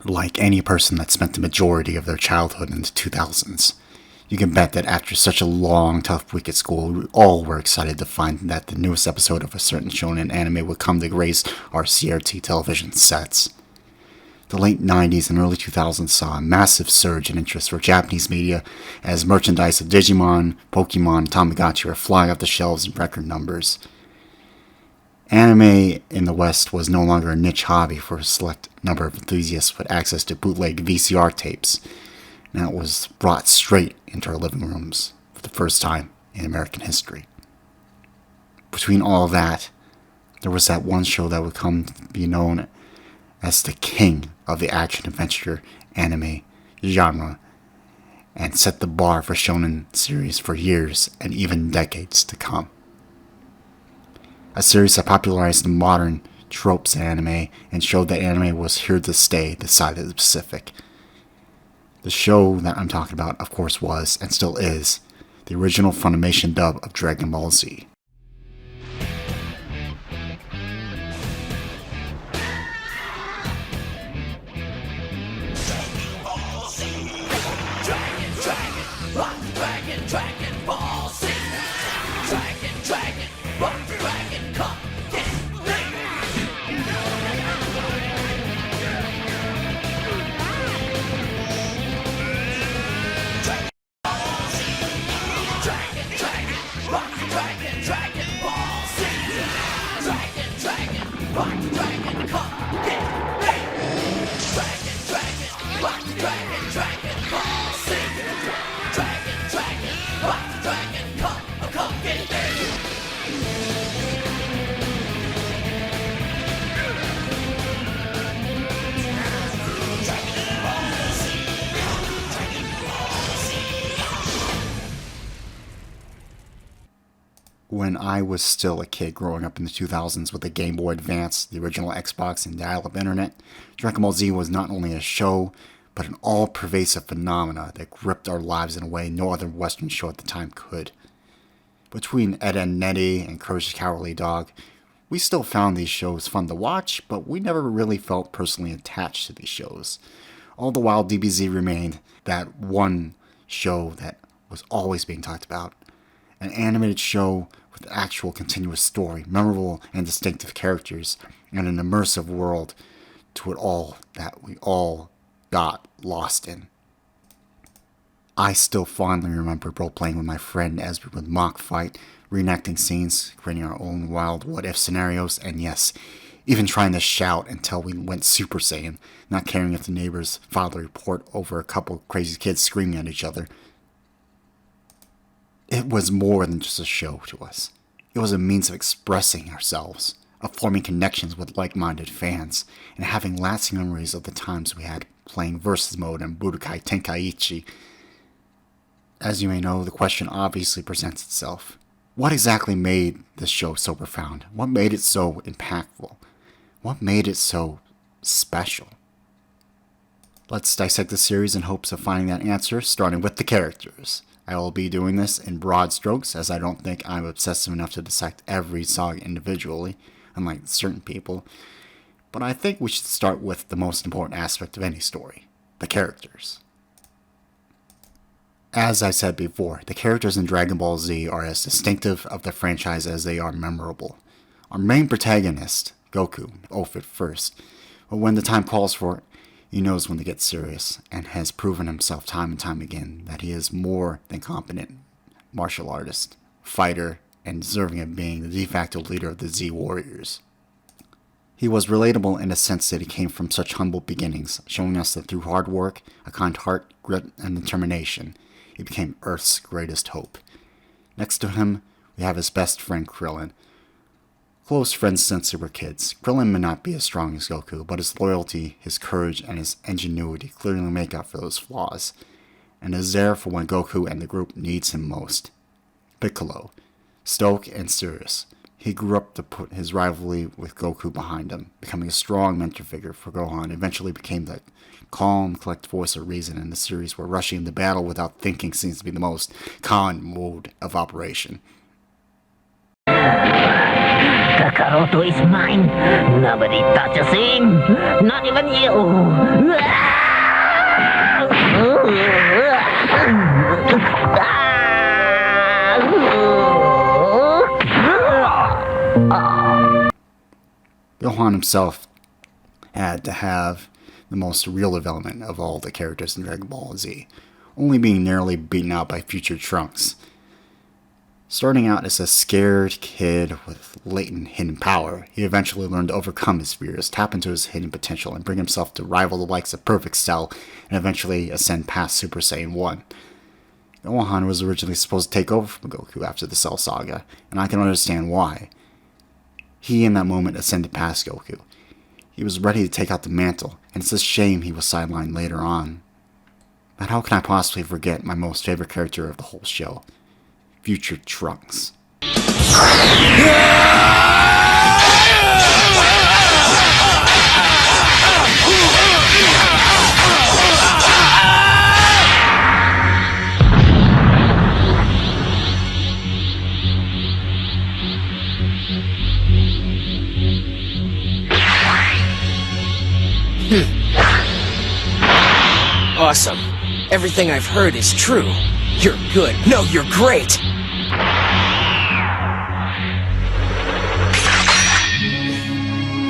like any person that spent the majority of their childhood in the 2000s, you can bet that after such a long, tough week at school, we all were excited to find that the newest episode of a certain shonen anime would come to grace our CRT television sets. The late 90s and early 2000s saw a massive surge in interest for Japanese media as merchandise of Digimon, Pokemon, and Tamagotchi were flying off the shelves in record numbers. Anime in the West was no longer a niche hobby for a select number of enthusiasts with access to bootleg VCR tapes, and it was brought straight into our living rooms for the first time in American history. Between all of that, there was that one show that would come to be known as the king of the action-adventure anime genre, and set the bar for shonen series for years and even decades to come. A series that popularized the modern tropes in anime and showed that anime was here to stay this side of the Pacific. The show that I'm talking about, of course, was, and still is, the original Funimation dub of Dragon Ball Z. Dragon Ball Z. Dragon, rock dragon, come get Dragon Ball Z. Dragon, rock dragon, Ball Z. Dragon, rock dragon, come get Dragon, rock dragon, Ball Z. Dragon, rock dragon, come get When I was still a kid growing up in the 2000s with the Game Boy Advance, the original Xbox, and dial-up internet, Dragon Ball Z was not only a show, but an all-pervasive phenomena that gripped our lives in a way no other Western show at the time could. Between Ed, Edd n Eddy and Courage the Cowardly Dog, we still found these shows fun to watch, but we never really felt personally attached to these shows. All the while, DBZ remained that one show that was always being talked about. An animated show with actual continuous story, memorable and distinctive characters, and an immersive world to it all that we all got lost in. I still fondly remember role-playing with my friend as we would mock fight, reenacting scenes, creating our own wild what-if scenarios, and yes, even trying to shout until we went Super Saiyan, not caring if the neighbors filed a report over a couple crazy kids screaming at each other. It was more than just a show to us. It was a means of expressing ourselves, of forming connections with like-minded fans, and having lasting memories of the times we had playing Versus Mode and Budokai Tenkaichi. As you may know, the question obviously presents itself. What exactly made this show so profound? What made it so impactful? What made it so special? Let's dissect the series in hopes of finding that answer, starting with the characters. I will be doing this in broad strokes, as I don't think I'm obsessive enough to dissect every saga individually, unlike certain people, but I think we should start with the most important aspect of any story, the characters. As I said before, the characters in Dragon Ball Z are as distinctive of the franchise as they are memorable. Our main protagonist, Goku, will fit first, but when the time calls for it, he knows when to get serious, and has proven himself time and time again that he is more than competent martial artist, fighter, and deserving of being the de facto leader of the Z Warriors. He was relatable in the sense that he came from such humble beginnings, showing us that through hard work, a kind heart, grit, and determination, he became Earth's greatest hope. Next to him, we have his best friend Krillin. Close friends since they were kids. Krillin may not be as strong as Goku, but his loyalty, his courage, and his ingenuity clearly make up for those flaws, and is there for when Goku and the group needs him most. Piccolo, stoic and serious. He grew up to put his rivalry with Goku behind him, becoming a strong mentor figure for Gohan, and eventually became the calm, collected voice of reason in the series where rushing into battle without thinking seems to be the most common mode of operation. Kakaroto is mine. Nobody touches him. Not even you. Gohan himself had to have the most real development of all the characters in Dragon Ball Z, only being nearly beaten out by future Trunks. Starting out as a scared kid with latent hidden power, he eventually learned to overcome his fears, tap into his hidden potential, and bring himself to rival the likes of Perfect Cell, and eventually ascend past Super Saiyan 1. Gohan was originally supposed to take over from Goku after the Cell Saga, and I can understand why. He in that moment ascended past Goku. He was ready to take out the mantle, and it's a shame he was sidelined later on. But how can I possibly forget my most favorite character of the whole show? Future Trunks. Awesome. Everything I've heard is true. You're good. No, you're great.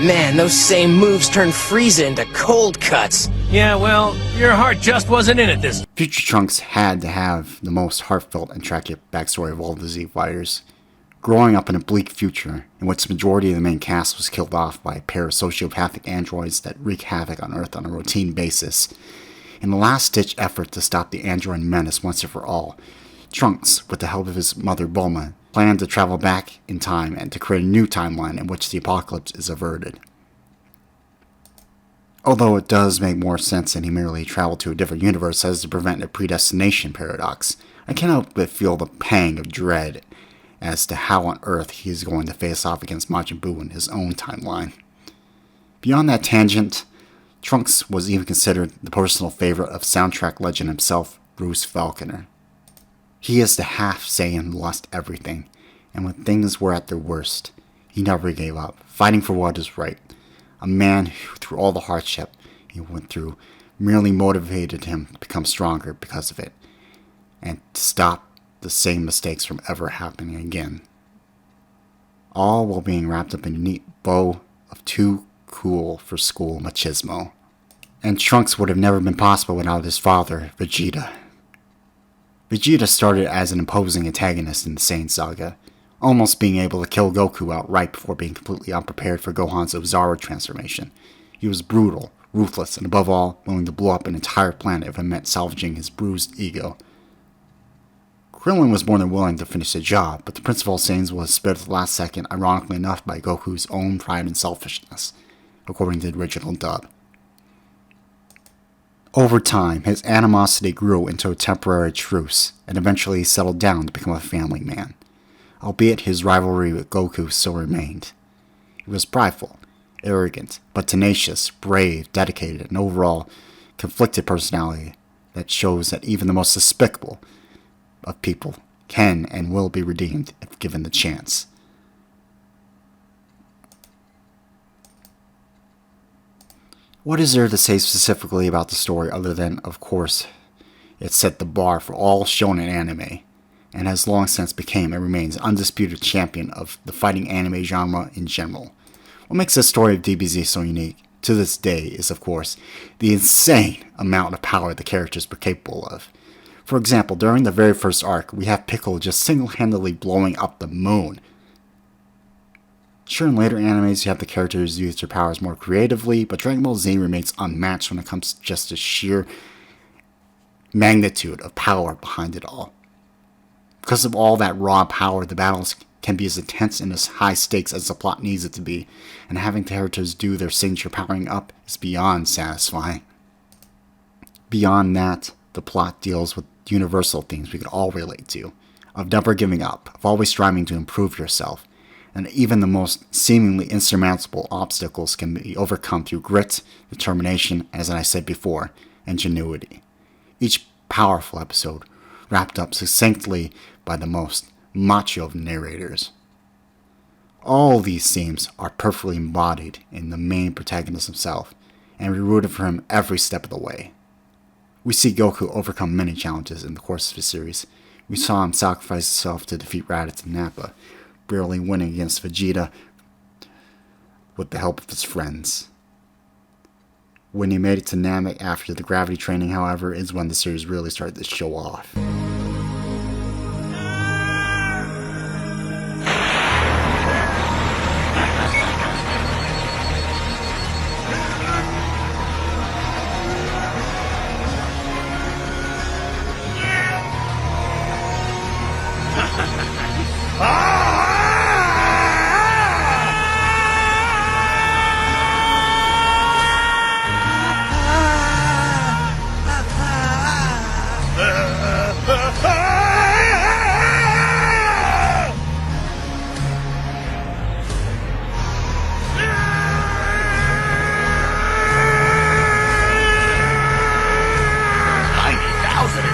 Man, those same moves turned Frieza into cold cuts. Yeah, well, your heart just wasn't in it this. Future Trunks had to have the most heartfelt and tragic backstory of all the Z fighters. Growing up in a bleak future, in which the majority of the main cast was killed off by a pair of sociopathic androids that wreak havoc on Earth on a routine basis. In the last-ditch effort to stop the android menace once and for all, Trunks, with the help of his mother Bulma, planned to travel back in time and to create a new timeline in which the apocalypse is averted. Although it does make more sense than he merely traveled to a different universe as to prevent a predestination paradox, I can't help but feel the pang of dread as to how on earth he is going to face off against Majin Buu in his own timeline. Beyond that tangent, Trunks was even considered the personal favorite of soundtrack legend himself, Bruce Falconer. He is the half-Saiyan who lost everything, and when things were at their worst, he never gave up, fighting for what is right. A man who, through all the hardship he went through, merely motivated him to become stronger because of it, and to stop the same mistakes from ever happening again. All while being wrapped up in a neat bow of too cool for school machismo. And Trunks would have never been possible without his father, Vegeta. Vegeta started as an imposing antagonist in the Saiyan saga, almost being able to kill Goku outright before being completely unprepared for Gohan's Ozaru transformation. He was brutal, ruthless, and above all, willing to blow up an entire planet if it meant salvaging his bruised ego. Krillin was more than willing to finish the job, but the Prince of All Saiyans was spared at the last second, ironically enough, by Goku's own pride and selfishness, according to the original dub. Over time, his animosity grew into a temporary truce, and eventually settled down to become a family man, albeit his rivalry with Goku still remained. He was prideful, arrogant, but tenacious, brave, dedicated, and overall conflicted personality that shows that even the most despicable of people can and will be redeemed if given the chance. What is there to say specifically about the story other than, of course, it set the bar for all shonen anime, and has long since became and remains undisputed champion of the fighting anime genre in general. What makes the story of DBZ so unique to this day is, of course, the insane amount of power the characters were capable of. For example, during the very first arc, we have Piccolo just single-handedly blowing up the moon. Sure, in later animes you have the characters use their powers more creatively, but Dragon Ball Z remains unmatched when it comes to just the sheer magnitude of power behind it all. Because of all that raw power, the battles can be as intense and as high stakes as the plot needs it to be, and having characters do their signature powering up is beyond satisfying. Beyond that, the plot deals with universal themes we can all relate to, of never giving up, of always striving to improve yourself, and even the most seemingly insurmountable obstacles can be overcome through grit, determination, as I said before, ingenuity. Each powerful episode wrapped up succinctly by the most macho of narrators. All these themes are perfectly embodied in the main protagonist himself, and we rooted for him every step of the way. We see Goku overcome many challenges in the course of the series. We saw him sacrifice himself to defeat Raditz and Nappa, barely winning against Vegeta, with the help of his friends. When he made it to Namek after the gravity training, however, is when the series really started to show off.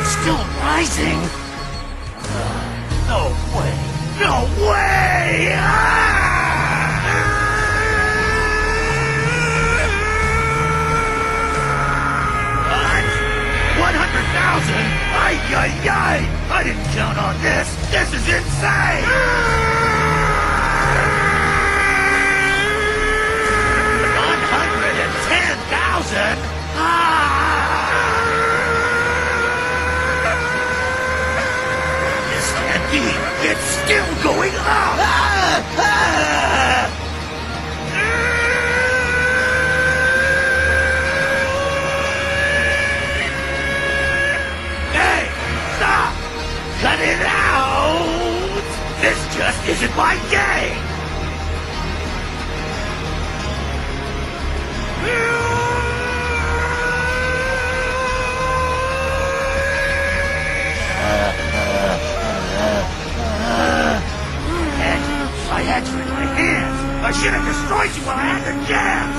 Still rising? No way! No way! What? 100,000? Ay, ay, ay! I didn't count on this! This is insane! 110,000? It's still going up! Hey! Stop! Cut it out! This just isn't my game! I had you in my hands! I should have destroyed you while I had the chance!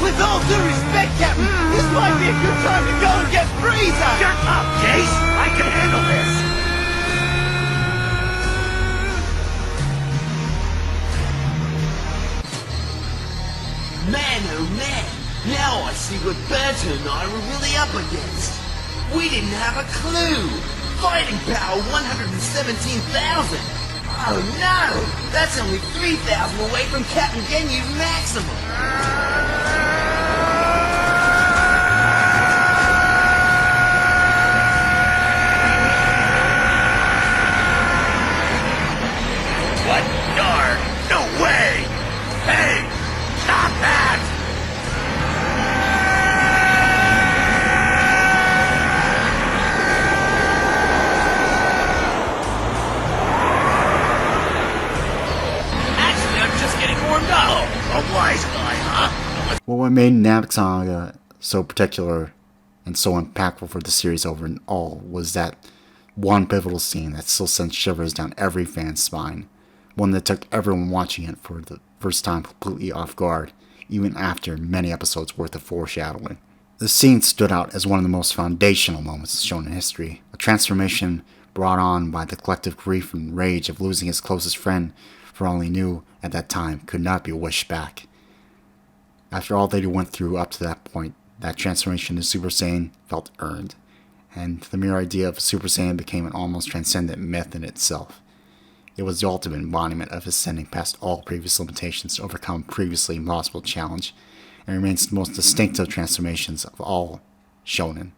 With all due respect, Captain, this might be a good time to go and get Frieza! Shut up, Jace! I can handle this! Man, oh man! Now I see what Banter and I were really up against. We didn't have a clue! Fighting power 117,000! Oh no! That's only 3,000 away from Captain Genyu's maximum! What? Darn! No way! Hey! Stop that! A wise guy, huh? Well, what made Namek Saga so particular and so impactful for the series overall was that one pivotal scene that still sends shivers down every fan's spine. One that took everyone watching it for the first time completely off guard, even after many episodes worth of foreshadowing. The scene stood out as one of the most foundational moments shown in history, a transformation brought on by the collective grief and rage of losing his closest friend, for all he knew at that time could not be wished back. After all that he went through up to that point, that transformation to Super Saiyan felt earned, and the mere idea of a Super Saiyan became an almost transcendent myth in itself. It was the ultimate embodiment of ascending past all previous limitations to overcome a previously impossible challenge, and remains the most distinctive transformations of all shonen.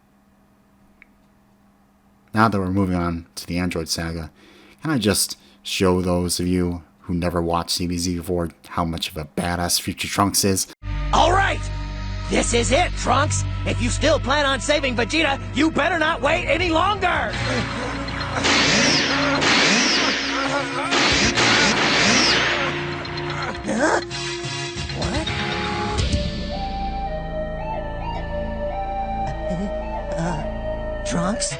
Now that we're moving on to the Android Saga, can I just show those of you who never watched DBZ before how much of a badass future Trunks is? Alright! This is it, Trunks! If you still plan on saving Vegeta, you better not wait any longer! Huh? What? Trunks?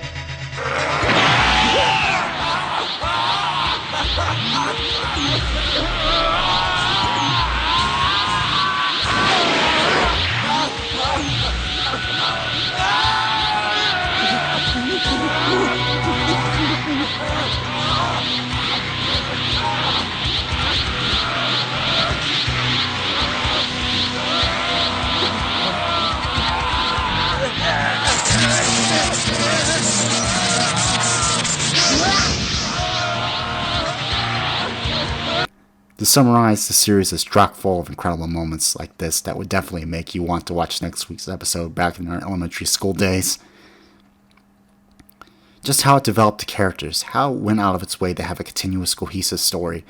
To summarize, the series is chock full of incredible moments like this that would definitely make you want to watch next week's episode back in our elementary school days. Just how it developed the characters, how it went out of its way to have a continuous, cohesive story,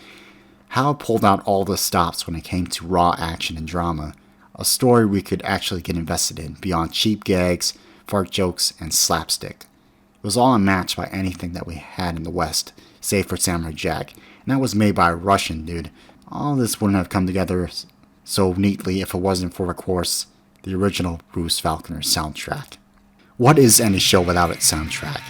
how it pulled out all the stops when it came to raw action and drama, a story we could actually get invested in beyond cheap gags, fart jokes, and slapstick. It was all unmatched by anything that we had in the West, save for Samurai Jack, and that was made by a Russian dude. All this wouldn't have come together so neatly if it wasn't for, of course, the original Bruce Falconer soundtrack. What is any show without its soundtrack?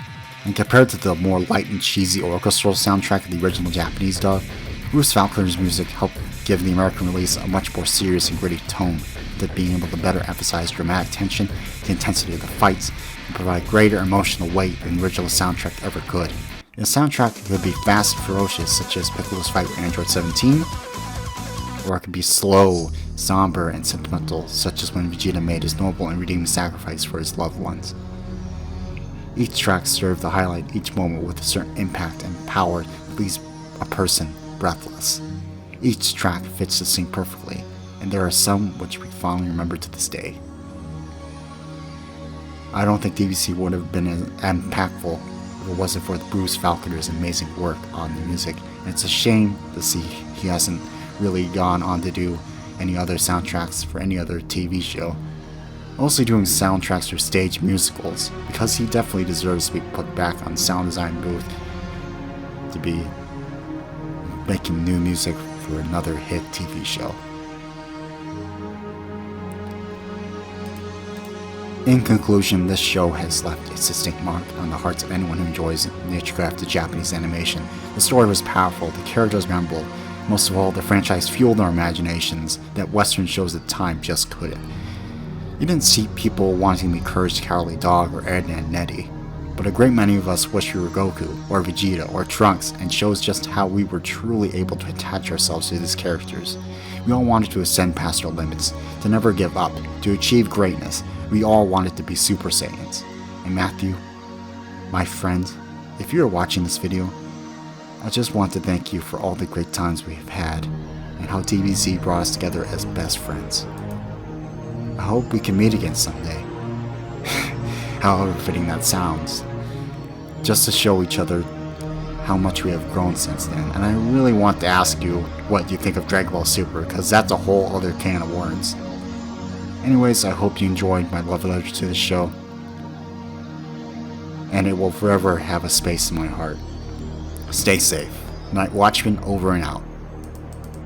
And compared to the more light and cheesy orchestral soundtrack of the original Japanese dub, Bruce Falconer's music helped give the American release a much more serious and gritty tone, with it being able to better emphasize dramatic tension, the intensity of the fights, and provide greater emotional weight than the original soundtrack ever could. The soundtrack could be fast and ferocious, such as Piccolo's fight with Android 17, or it could be slow, somber, and sentimental, such as when Vegeta made his noble and redeeming sacrifice for his loved ones. Each track served to highlight each moment with a certain impact and power that leaves a person breathless. Each track fits the scene perfectly, and there are some which we fondly remember to this day. I don't think DBZ would have been as impactful if it wasn't for Bruce Falconer's amazing work on the music, and it's a shame to see he hasn't really gone on to do any other soundtracks for any other TV show. Mostly doing soundtracks for stage musicals, because he definitely deserves to be put back on the sound design booth to be making new music for another hit TV show. In conclusion, this show has left its distinct mark on the hearts of anyone who enjoys nature-crafted Japanese animation. The story was powerful, the characters memorable, most of all, the franchise fueled our imaginations that Western shows at the time just couldn't. You didn't see people wanting to be Courage the Cowardly Dog or Ed and Nettie, but a great many of us wish we were Goku, or Vegeta, or Trunks, and shows just how we were truly able to attach ourselves to these characters. We all wanted to ascend past our limits, to never give up, to achieve greatness. We all wanted to be Super Saiyans. And Matthew, my friend, if you are watching this video, I just want to thank you for all the great times we have had, and how DBZ brought us together as best friends. I hope we can meet again someday. However fitting that sounds. Just to show each other how much we have grown since then. And I really want to ask you what you think of Dragon Ball Super, because that's a whole other can of worms. Anyways, I hope you enjoyed my love letter to the show, and it will forever have a space in my heart. Stay safe. Night Watchman over and out.